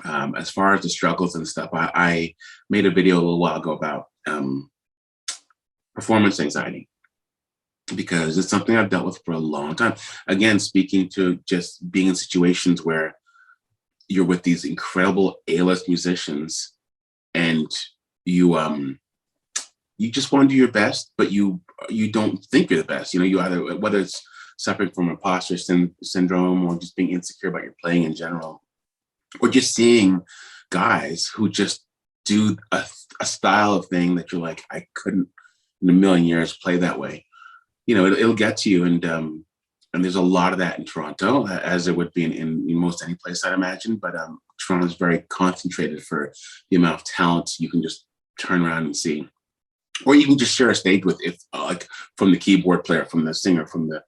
As far as the struggles and stuff, I made a video a little while ago about performance anxiety because it's something I've dealt with for a long time. Again, speaking to just being in situations where you're with these incredible A-list musicians and you you just want to do your best, but you don't think you're the best. You know, you either, whether it's suffering from imposter syndrome or just being insecure about your playing in general, or just seeing guys who just do a style of thing that you're like, I couldn't in a million years play that way. You know, it'll get to you. And there's a lot of that in Toronto, as there would be in most any place, I'd imagine. But Toronto is very concentrated for the amount of talent you can just turn around and see, or you can just share a stage with, if like from the keyboard player, from the singer, from the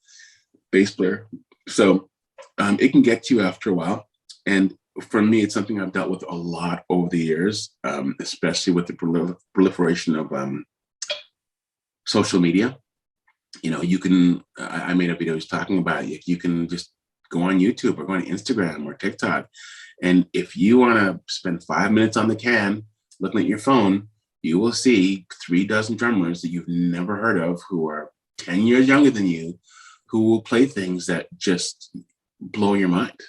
bass player. So it can get to you after a while. And for me, it's something I've dealt with a lot over the years, especially with the proliferation of social media. You know, you can, I made a video talking about it. You can just go on YouTube or go on Instagram or TikTok. And if you want to spend 5 minutes on the can looking at your phone, you will see 36 drummers that you've never heard of who are 10 years younger than you, who will play things that just blow your mind,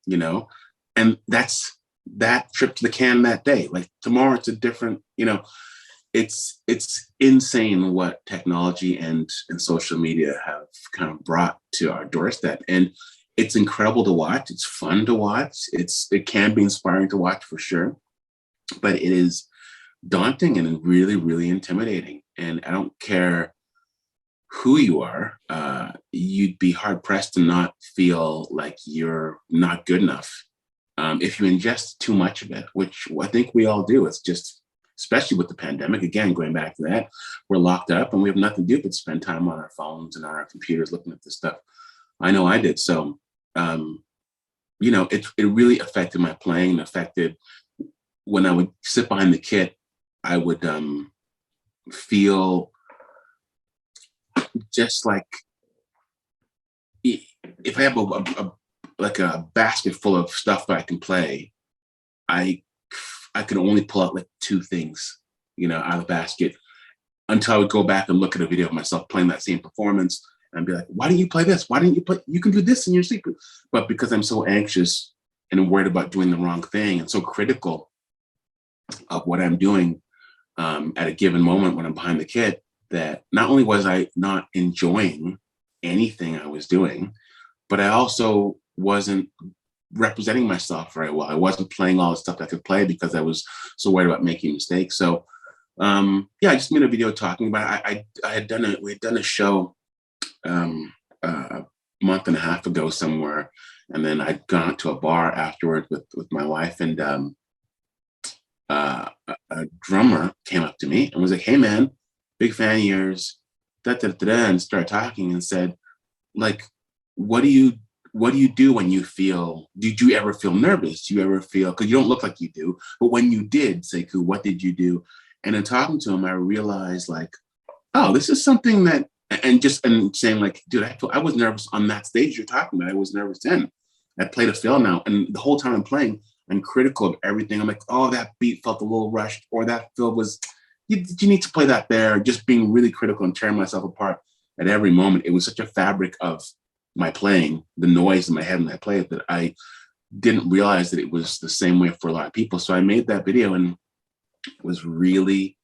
you know? And that's that trip to the can that day. Like tomorrow, it's a different, you know, it's insane what technology and social media have kind of brought to our doorstep. And it's incredible to watch. It's fun to watch. It can be inspiring to watch for sure, but it is daunting and really, really intimidating. And I don't care who you are, you'd be hard pressed to not feel like you're not good enough if you ingest too much of it, which I think we all do. It's just, especially with the pandemic, again, going back to that, we're locked up and we have nothing to do but spend time on our phones and on our computers looking at this stuff. I know I did. So, you know, it really affected my playing, affected when I would sit behind the kit, I would feel just like, if I have like a basket full of stuff that I can play, I could only pull out like two things, you know, out of the basket, until I would go back and look at a video of myself playing that same performance and be like, why didn't you play this? Why didn't you play? You can do this in your sleep. But because I'm so anxious and worried about doing the wrong thing and so critical of what I'm doing at a given moment when I'm behind the kit, that not only was I not enjoying anything I was doing, but I also wasn't representing myself very well. I wasn't playing all the stuff I could play because I was so worried about making mistakes. So yeah, I just made a video talking about it. We had done a show a month and a half ago somewhere, and then I'd gone out to a bar afterward with my wife, and a drummer came up to me and was like, "Hey man, big fan of yours," and started talking and said, like, what do you do when you feel, did you ever feel nervous? Do you ever feel, because you don't look like you do, but when you did, Sekou, what did you do? And in talking to him, I realized like, oh, this is something that, and saying like, dude, I was nervous on that stage you're talking about. I was nervous then. I played a fill now. And the whole time I'm playing, I'm critical of everything. I'm like, oh, that beat felt a little rushed, or that fill was, you need to play that there. Just being really critical and tearing myself apart at every moment. It was such a fabric of my playing, the noise in my head when I played, that I didn't realize that it was the same way for a lot of people. So I made that video and was really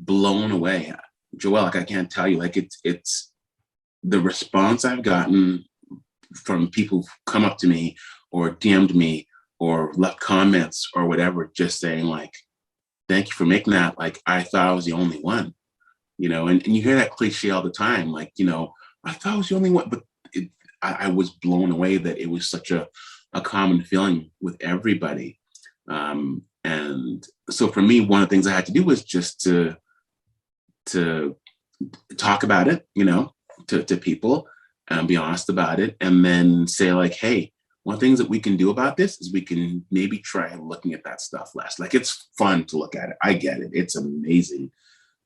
blown away. Joel, like I can't tell you, like it's the response I've gotten from people who've come up to me or DM'd me or left comments or whatever, just saying like, thank you for making that. Like, I thought I was the only one, you know, and you hear that cliche all the time. Like, you know, I thought I was the only one, but I was blown away that it was such a common feeling with everybody. And so for me, one of the things I had to do was just to talk about it, you know, to people and be honest about it. And then say like, hey, one of the things that we can do about this is we can maybe try looking at that stuff less. Like, it's fun to look at it. I get it. It's amazing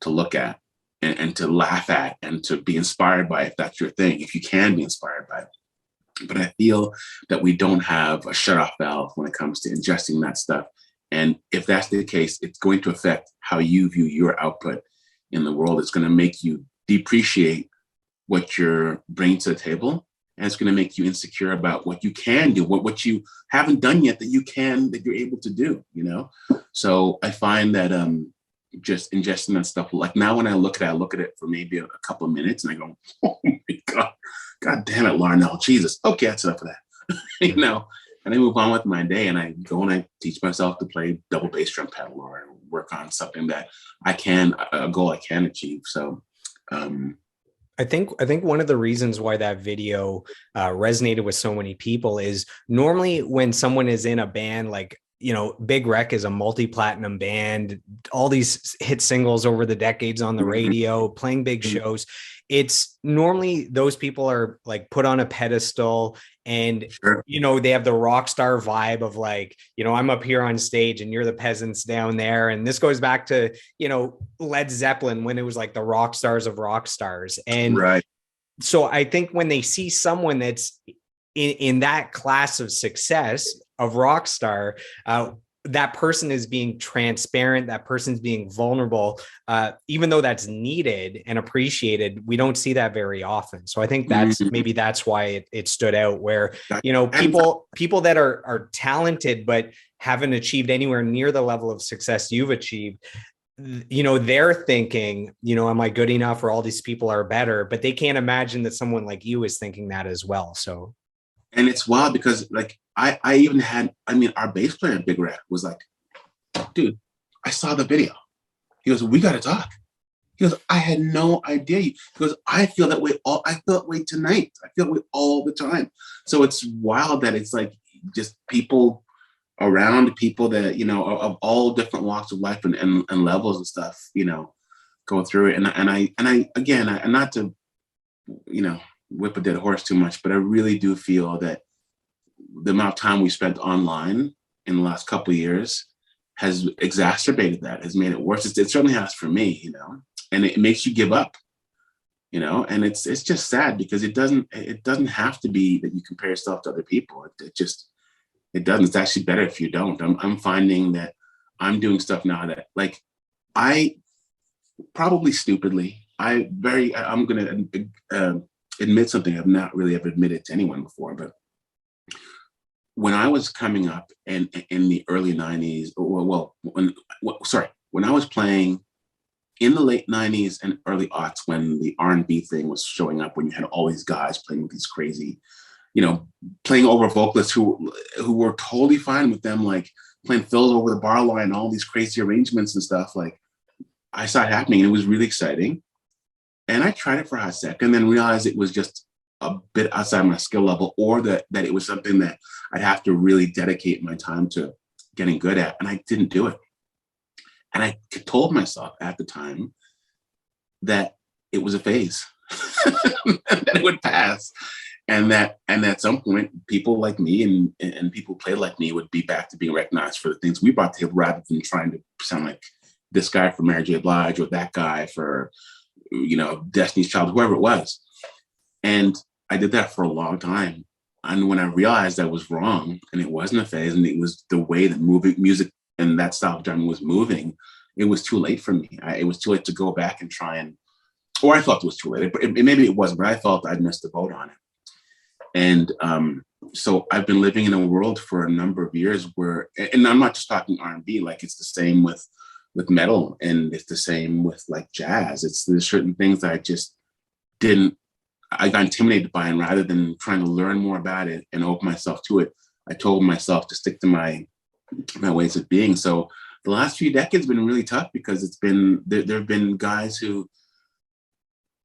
to look at and to laugh at and to be inspired by, if that's your thing, if you can be inspired by it. But I feel that we don't have a shut off valve when it comes to ingesting that stuff. And if that's the case, it's going to affect how you view your output in the world. It's going to make you depreciate what you're bringing to the table. And it's going to make you insecure about what you can do, what you haven't done yet that you're able to do, you know? So I find that just ingesting that stuff, like now when I look at it for maybe a couple of minutes and I go, oh my God damn it, Larnell, Jesus. Okay, that's enough of that. You know, and I move on with my day and I go and I teach myself to play double bass drum pedal or work on something that a goal I can achieve. So, I think one of the reasons why that video resonated with so many people is normally when someone is in a band, like, you know, Big Rec is a multi-platinum band, all these hit singles over the decades on the radio, playing big shows. It's normally those people are like put on a pedestal and, you know, they have the rock star vibe of like, you know, I'm up here on stage and you're the peasants down there. And this goes back to, you know, Led Zeppelin when it was like the rock stars of rock stars. And so I think when they see someone that's in that class of success of rock star, that person is being transparent, that person's being vulnerable, even though that's needed and appreciated, we don't see that very often. So I think that's why it stood out, where, you know, people that are talented but haven't achieved anywhere near the level of success you've achieved, you know, they're thinking, you know, am I good enough, or all these people are better, but they can't imagine that someone like you is thinking that as well. So, and it's wild because like I mean, our bass player in Big Red was like, dude, I saw the video. He goes, we got to talk. He goes, I had no idea. He goes, I feel that way tonight. I feel that way all the time. So it's wild that it's like just people around, people that, you know, of all different walks of life and levels and stuff, you know, go through it. And I again, not to, you know, whip a dead horse too much, but I really do feel that the amount of time we spent online in the last couple of years has exacerbated that, has made it worse. It certainly has for me, you know, and it makes you give up, you know, and it's just sad because it doesn't have to be that you compare yourself to other people. It doesn't. It's actually better if you don't. I'm finding that I'm doing stuff now that, like, I probably stupidly, I'm going to admit something I've not really ever admitted to anyone before, but when I was coming up in the early 90s, when I was playing in the late 90s and early aughts, when the R&B thing was showing up, when you had all these guys playing with these crazy, you know, playing over vocalists who were totally fine with them, like playing fills over the bar line, all these crazy arrangements and stuff, like I saw it happening and it was really exciting. And I tried it for a hot second, then realized it was just a bit outside my skill level, or that it was something that I'd have to really dedicate my time to getting good at. And I didn't do it. And I told myself at the time that it was a phase, that it would pass. And that at some point, people like me and people who played like me would be back to being recognized for the things we brought to the table, rather than trying to sound like this guy for Mary J. Blige or that guy for, you know, Destiny's Child, whoever it was. And I did that for a long time. And when I realized I was wrong and it wasn't a phase and it was the way that music and that style of genre was moving, it was too late for me. It was too late to go back and try and, or I thought it was too late. Maybe it wasn't, but I felt I'd missed the boat on it. And so I've been living in a world for a number of years where, and I'm not just talking R&B, like it's the same with metal, and it's the same with like jazz. There's certain things that I got intimidated by, and rather than trying to learn more about it and open myself to it, I told myself to stick to my ways of being. So the last few decades have been really tough because there have been guys who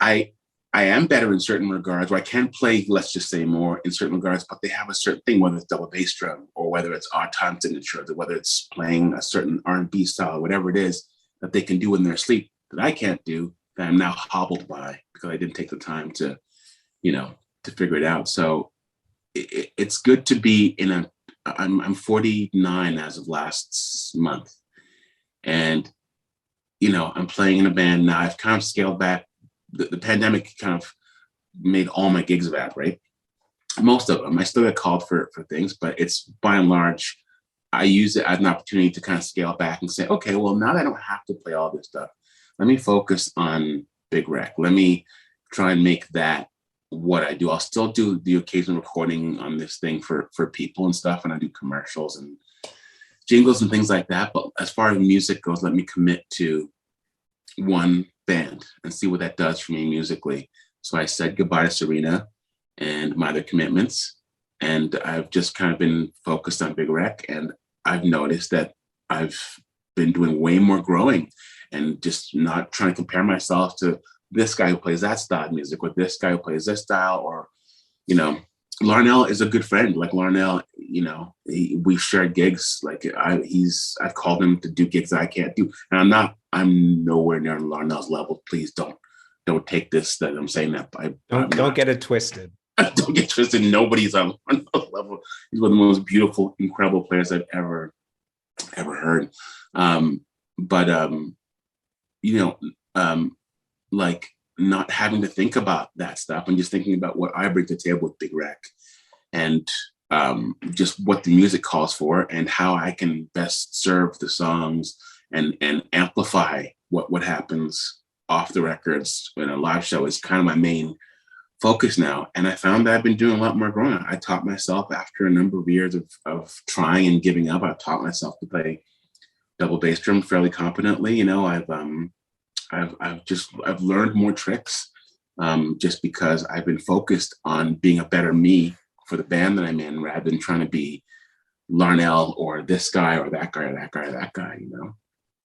I am better in certain regards, where I can play, let's just say, more in certain regards, but they have a certain thing, whether it's double bass drum or whether it's odd time signature, or whether it's playing a certain R&B style, whatever it is that they can do in their sleep that I can't do, that I'm now hobbled by because I didn't take the time to, you know, to figure it out. So it's good to be I'm 49 as of last month. And, you know, I'm playing in a band now. I've kind of scaled back. The pandemic kind of made all my gigs evaporate. most of them. I still get called for things, but it's by and large, I use it as an opportunity to kind of scale back and say, okay, well, now that I don't have to play all this stuff, let me focus on Big Rec. Let me try and make that what I do. I'll still do the occasional recording on this thing for people and stuff, and I do commercials and jingles and things like that. But as far as music goes, let me commit to one band and see what that does for me musically. So I said goodbye to Serena and my other commitments. And I've just kind of been focused on Big Rec. And I've noticed that I've been doing way more growing and just not trying to compare myself to this guy who plays that style of music or this guy who plays this style. Or, you know, Larnell is a good friend. Like Larnell, you know, we've shared gigs. Like I've called him to do gigs that I can't do. And I'm nowhere near Larnell's level. Please don't take this that I'm saying that. Don't get it twisted. Don't get twisted. Nobody's on Larnell's level. He's one of the most beautiful, incredible players I've ever heard. You know, like not having to think about that stuff and just thinking about what I bring to the table with Big Rec and just what the music calls for and how I can best serve the songs and amplify what happens off the records in a live show is kind of my main focus now. And I found that I've been doing a lot more growing. I taught myself after a number of years of trying and giving up, I've taught myself to play double bass drum fairly competently. You know, I've learned more tricks just because I've been focused on being a better me for the band that I'm in rather than trying to be Larnell or this guy or that guy or that guy or that guy, you know?